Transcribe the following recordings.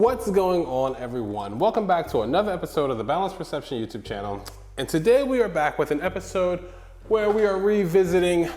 What's going on, everyone? Welcome back to another episode of the Balanced Perception YouTube channel. And today we are back with an episode where we are revisiting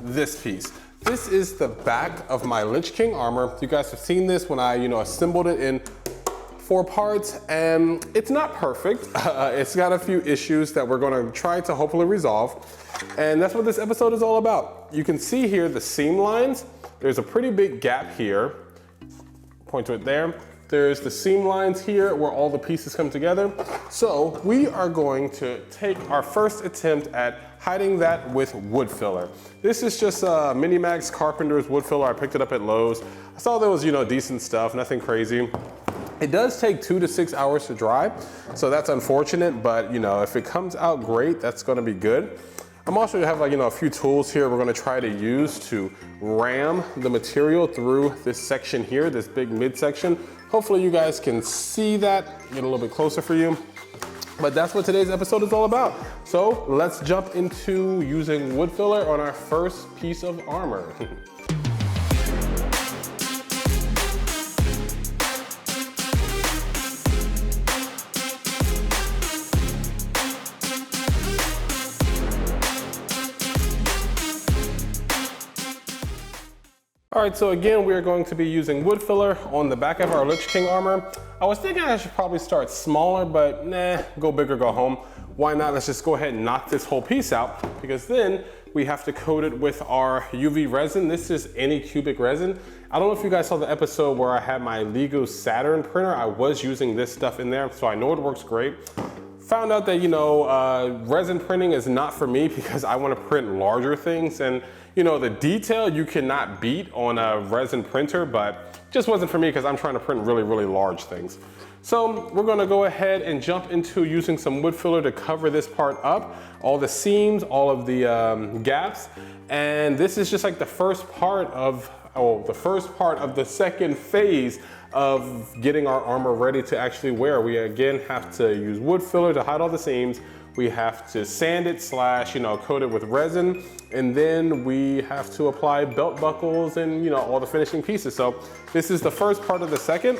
this piece. This is the back of my Lich King armor. You guys have seen this when I, assembled it in 4 parts, and it's not perfect. It's got a few issues that we're gonna try to hopefully resolve. And that's what this episode is all about. You can see here the seam lines. There's a pretty big gap here. Point to it there. There's the seam lines here where all the pieces come together. So we are going to take our first attempt at hiding that with wood filler. This is just a Minimax Carpenter's wood filler. I picked it up at Lowe's. I saw there was, decent stuff, nothing crazy. It does take 2 to 6 hours to dry, so that's unfortunate, but if it comes out great, that's gonna be good. I'm also gonna have a few tools here we're gonna try to use to ram the material through this section here, this big midsection. Hopefully you guys can see that, get a little bit closer for you. But that's what today's episode is all about. So let's jump into using wood filler on our first piece of armor. All right, so again, we are going to be using wood filler on the back of our Lich King armor. I was thinking I should probably start smaller, but nah, go big or go home. Why not? Let's just go ahead and knock this whole piece out, because then we have to coat it with our UV resin. This is Anycubic resin. I don't know if you guys saw the episode where I had my Lego Saturn printer. I was using this stuff in there, so I know it works great. Found out that, resin printing is not for me because I want to print larger things, and the detail you cannot beat on a resin printer, but just wasn't for me because I'm trying to print really, really large things. So we're gonna go ahead and jump into using some wood filler to cover this part up, all the seams, all of the gaps. And this is just like the first part of the second phase of getting our armor ready to actually wear. We again have to use wood filler to hide all the seams. We have to sand it / coat it with resin, and then we have to apply belt buckles and all the finishing pieces. So this is the first part of the second.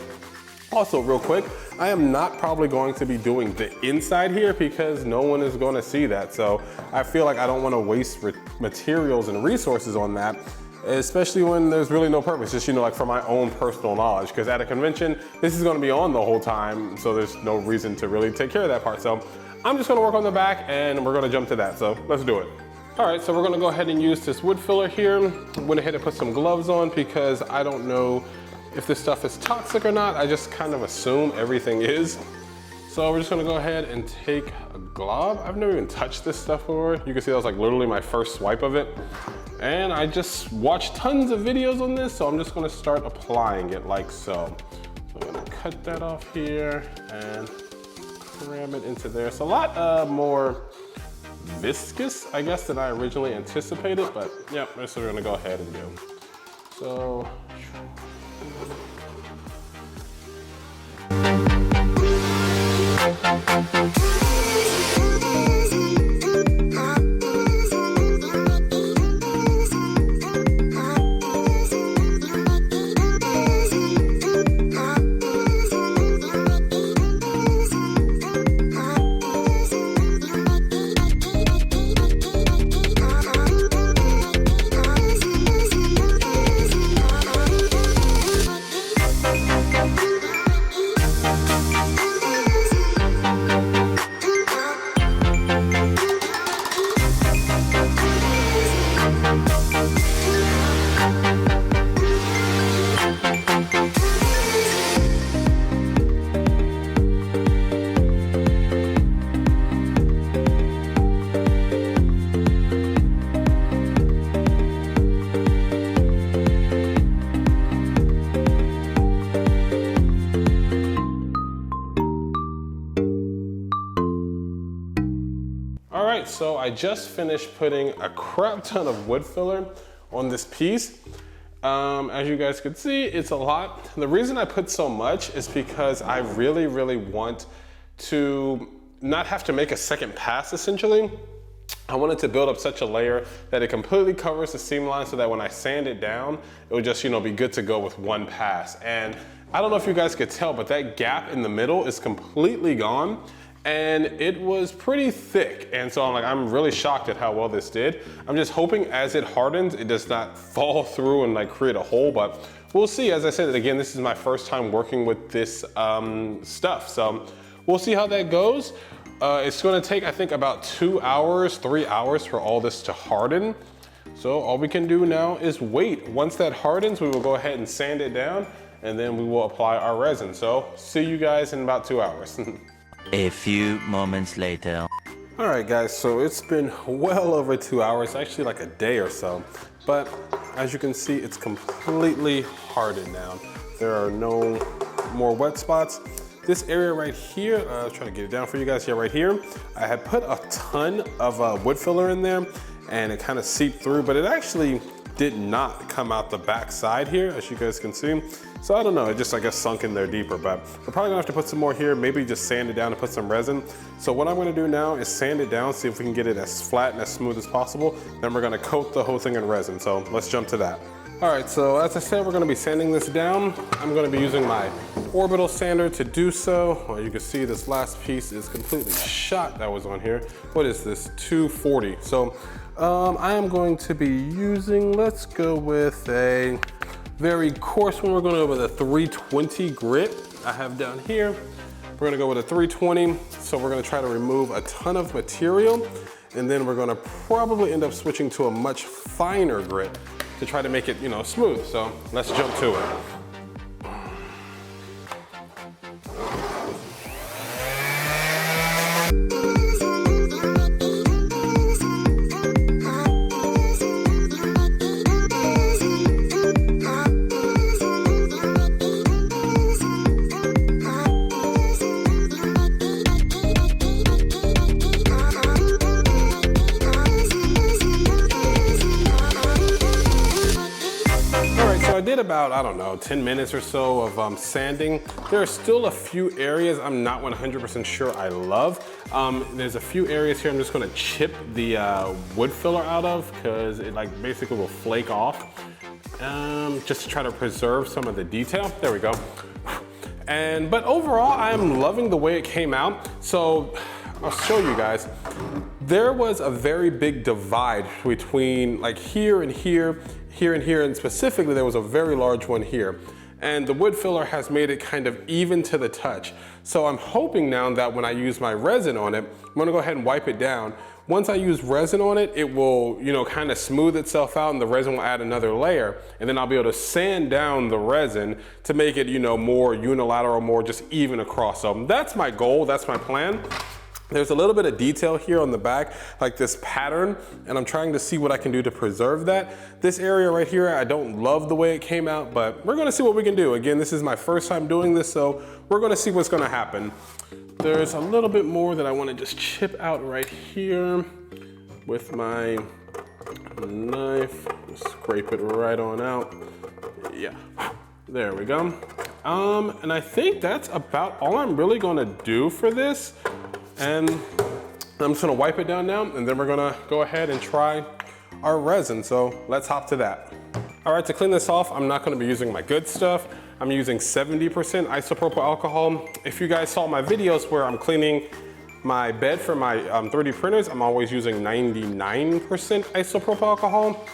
Also, real quick, I am not probably going to be doing the inside here because no one is going to see that. So I feel like I don't want to waste materials and resources on that, especially when there's really no purpose, just like for my own personal knowledge, because at a convention this is going to be on the whole time, so there's no reason to really take care of that part. So I'm just going to work on the back and we're going to jump to that, so let's do it. All right, so we're going to go ahead and use this wood filler here. Went ahead and put some gloves on because I don't know if this stuff is toxic or not. I just kind of assume everything is. So we're just going to go ahead and take a glob. I've never even touched this stuff before. You can see that was like literally my first swipe of it. And I just watched tons of videos on this, so I'm just gonna start applying it like so. So I'm gonna cut that off here and cram it into there. It's a lot more viscous, I guess, than I originally anticipated, but yeah, that's what we're gonna go ahead and do. So. So I just finished putting a crap ton of wood filler on this piece. As you guys can see, it's a lot. The reason I put so much is because I really, really want to not have to make a second pass essentially. I wanted to build up such a layer that it completely covers the seam line so that when I sand it down, it would just, be good to go with one pass. And I don't know if you guys could tell, but that gap in the middle is completely gone. And it was pretty thick. And so I'm really shocked at how well this did. I'm just hoping as it hardens, it does not fall through and like create a hole, but we'll see. As I said, again, this is my first time working with this stuff. So we'll see how that goes. It's gonna take, I think, about 2 hours, 3 hours for all this to harden. So all we can do now is wait. Once that hardens, we will go ahead and sand it down, and then we will apply our resin. So see you guys in about 2 hours. A few moments later. All right, guys, so it's been well over 2 hours, actually like a day or so. But as you can see, it's completely hardened now. There are no more wet spots. This area right here, I'll try to get it down for you guys here, right here. I had put a ton of wood filler in there and it kind of seeped through, but it actually did not come out the back side here, as you guys can see. So I don't know, it just, I guess, sunk in there deeper, but we're probably gonna have to put some more here, maybe just sand it down and put some resin. So what I'm gonna do now is sand it down, see if we can get it as flat and as smooth as possible. Then we're gonna coat the whole thing in resin. So let's jump to that. All right, so as I said, we're gonna be sanding this down. I'm gonna be using my orbital sander to do so. Well, you can see this last piece is completely shot that was on here. What is this, 240? So I am going to be using, let's go with a very coarse one. We're gonna go with a 320 grit I have down here. We're gonna go with a 320. So we're gonna try to remove a ton of material, and then we're gonna probably end up switching to a much finer grit to try to make it, smooth. So let's jump to it. I did about, I don't know, 10 minutes or so of sanding. There are still a few areas I'm not 100% sure I love. There's a few areas here I'm just gonna chip the wood filler out of, because it basically will flake off, just to try to preserve some of the detail. There we go. But overall, I'm loving the way it came out. So I'll show you guys. There was a very big divide between here and here, here and here, and specifically there was a very large one here. And the wood filler has made it kind of even to the touch. So I'm hoping now that when I use my resin on it, I'm gonna go ahead and wipe it down. Once I use resin on it, it will, kind of smooth itself out, and the resin will add another layer. And then I'll be able to sand down the resin to make it, more unilateral, more just even across. So that's my goal, that's my plan. There's a little bit of detail here on the back, like this pattern, and I'm trying to see what I can do to preserve that. This area right here, I don't love the way it came out, but we're gonna see what we can do. Again, this is my first time doing this, so we're gonna see what's gonna happen. There's a little bit more that I wanna just chip out right here with my knife. Scrape it right on out. Yeah, there we go. And I think that's about all I'm really gonna do for this. And I'm just gonna wipe it down now, and then we're gonna go ahead and try our resin. So let's hop to that. All right, to clean this off, I'm not gonna be using my good stuff. I'm using 70% isopropyl alcohol. If you guys saw my videos where I'm cleaning my bed for my 3D printers, I'm always using 99% isopropyl alcohol,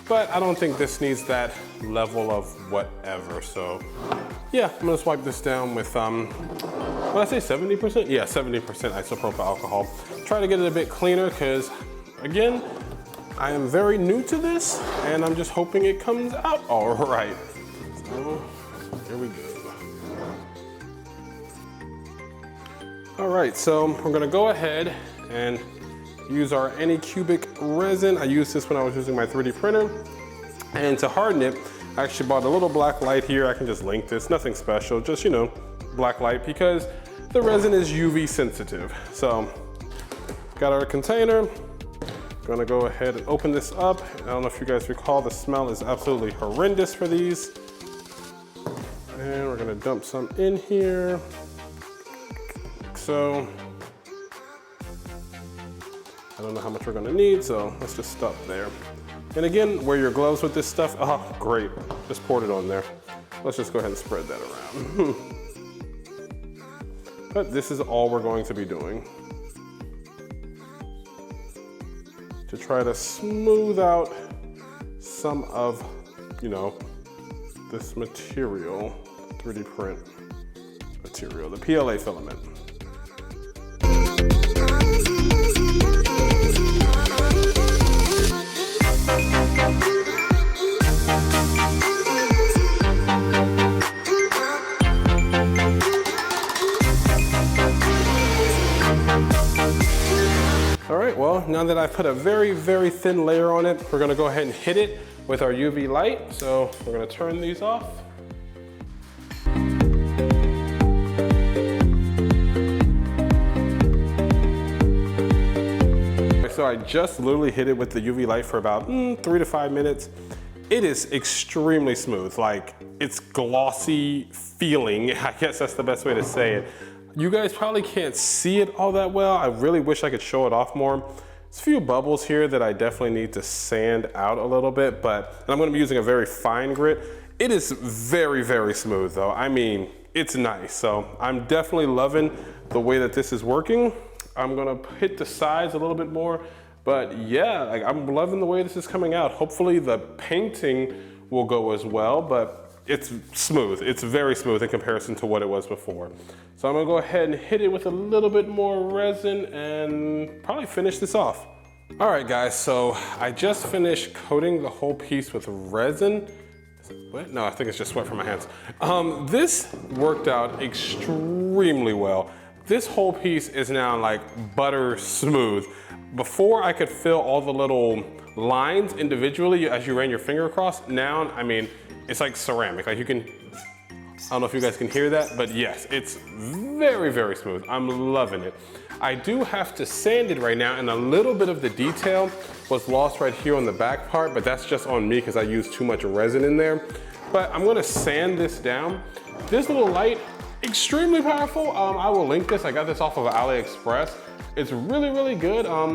but I don't think this needs that level of whatever. So yeah, I'm gonna just wipe this down with, what did I say, 70%? Yeah, 70% isopropyl alcohol. Try to get it a bit cleaner, because again, I am very new to this, and I'm just hoping it comes out all right. So here we go. All right, so we're gonna go ahead and use our Anycubic resin. I used this when I was using my 3D printer. And to harden it, I actually bought a little black light here. I can just link this, nothing special, just, black light, because the resin is UV sensitive. So, got our container. Gonna go ahead and open this up. I don't know if you guys recall, the smell is absolutely horrendous for these. And we're gonna dump some in here. So, I don't know how much we're gonna need, so let's just stop there. And again, wear your gloves with this stuff. Oh, great, just poured it on there. let's just go ahead and spread that around. But this is all we're going to be doing to try to smooth out some of, you know, this material, 3D print material, the PLA filament. All right, well, now that I've put a very, very thin layer on it, we're gonna go ahead and hit it with our UV light. So we're gonna turn these off. So I just literally hit it with the UV light for about 3 to 5 minutes. It is extremely smooth, like it's glossy feeling. I guess that's the best way to say it. You guys probably can't see it all that well. I really wish I could show it off more. There's a few bubbles here that I definitely need to sand out a little bit, but I'm gonna be using a very fine grit. It is very, very smooth though. I mean, it's nice. So I'm definitely loving the way that this is working. I'm gonna hit the sides a little bit more, but yeah, like I'm loving the way this is coming out. Hopefully the painting will go as well, but it's smooth. It's very smooth in comparison to what it was before. So I'm gonna go ahead and hit it with a little bit more resin and probably finish this off. All right guys, so I just finished coating the whole piece with resin. Is it wet? No, I think it's just sweat from my hands. This worked out extremely well. This whole piece is now like butter smooth. Before I could fill all the little lines individually as you ran your finger across. Now, I mean, it's like ceramic. Like you can, I don't know if you guys can hear that, but yes, it's very, very smooth. I'm loving it. I do have to sand it right now, and a little bit of the detail was lost right here on the back part, but that's just on me because I used too much resin in there. But I'm gonna sand this down. This little light, extremely powerful. I will link this. I got this off of AliExpress. It's really, really good. I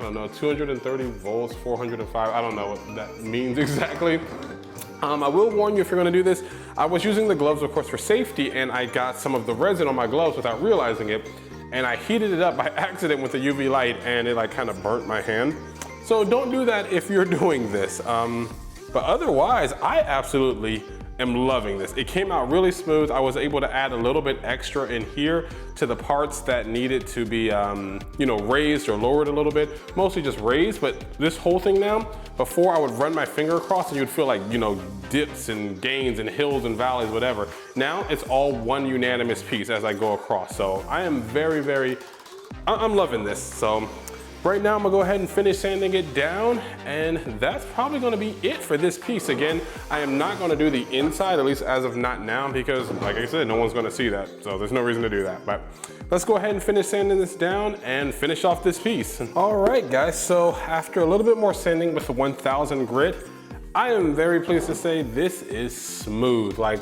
don't know, 230 volts, 405. I don't know what that means exactly. I will warn you if you're gonna do this, I was using the gloves, of course, for safety, and I got some of the resin on my gloves without realizing it, and I heated it up by accident with the UV light, and it like kind of burnt my hand. So don't do that if you're doing this. But otherwise, I absolutely am loving this. It came out really smooth. I was able to add a little bit extra in here to the parts that needed to be, you know, raised or lowered a little bit. Mostly just raised, but this whole thing now, before I would run my finger across and you'd feel like, you know, dips and gains and hills and valleys, whatever. Now it's all one unanimous piece as I go across. So I am very, very, I'm loving this. So right now I'm gonna go ahead and finish sanding it down, and that's probably gonna be it for this piece. Again, I am not gonna do the inside, at least as of not now, because like I said, no one's gonna see that. So there's no reason to do that. But let's go ahead and finish sanding this down and finish off this piece. All right, guys, so after a little bit more sanding with the 1000 grit, I am very pleased to say this is smooth. Like,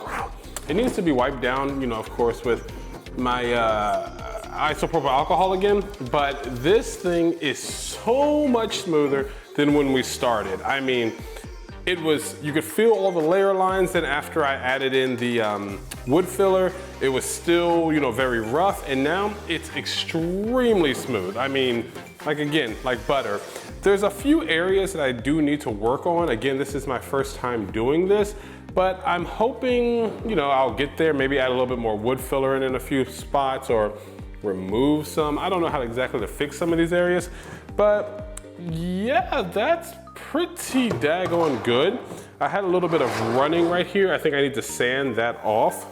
it needs to be wiped down, you know, of course, with my isopropyl alcohol again, but this thing is so much smoother than when we started. I mean, it was, you could feel all the layer lines. Then after I added in the wood filler, it was still, you know, very rough, and now it's extremely smooth. I mean, like again, like butter. There's a few areas that I do need to work on. Again, this is my first time doing this, but I'm hoping, you know, I'll get there, maybe add a little bit more wood filler in a few spots, or remove some. I don't know how exactly to fix some of these areas, but yeah, that's pretty daggone good. I had a little bit of running right here. I think I need to sand that off.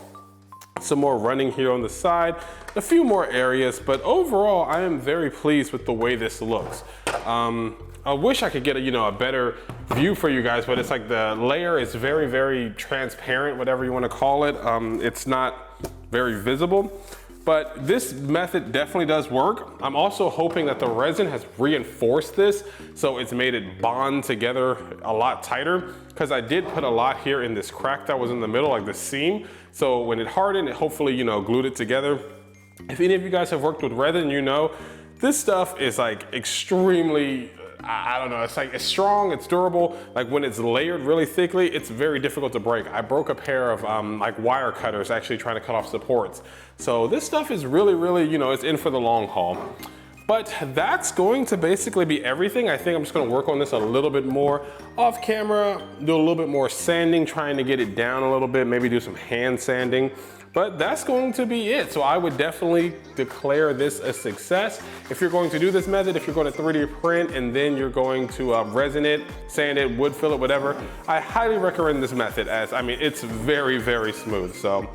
Some more running here on the side, a few more areas, but overall, I am very pleased with the way this looks. I wish I could get a better view for you guys, but it's like the layer is very, very transparent, whatever you want to call it. It's not very visible. But this method definitely does work. I'm also hoping that the resin has reinforced this, so it's made it bond together a lot tighter, because I did put a lot here in this crack that was in the middle, like the seam. So when it hardened, it hopefully, glued it together. If any of you guys have worked with resin, you know, this stuff is like extremely, I don't know, it's like, it's strong, it's durable. Like when it's layered really thickly, it's very difficult to break. I broke a pair of like wire cutters actually trying to cut off supports. So this stuff is really, really, you know, it's in for the long haul. But that's going to basically be everything. I think I'm just gonna work on this a little bit more off camera, do a little bit more sanding, trying to get it down a little bit, maybe do some hand sanding. But that's going to be it. So I would definitely declare this a success. If you're going to do this method, if you're going to 3D print and then you're going to resin it, sand it, wood fill it, whatever, I highly recommend this method as, I mean, it's very, very smooth. So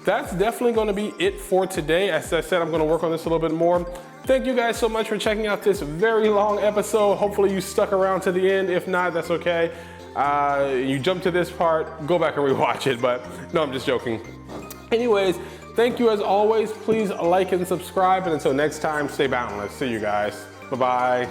that's definitely gonna be it for today. As I said, I'm gonna work on this a little bit more. Thank you guys so much for checking out this very long episode. Hopefully you stuck around to the end. If not, that's okay. You jumped to this part, go back and rewatch it, but no, I'm just joking. Anyways, thank you as always. Please like and subscribe, and until next time, stay boundless. See you guys. Bye-bye.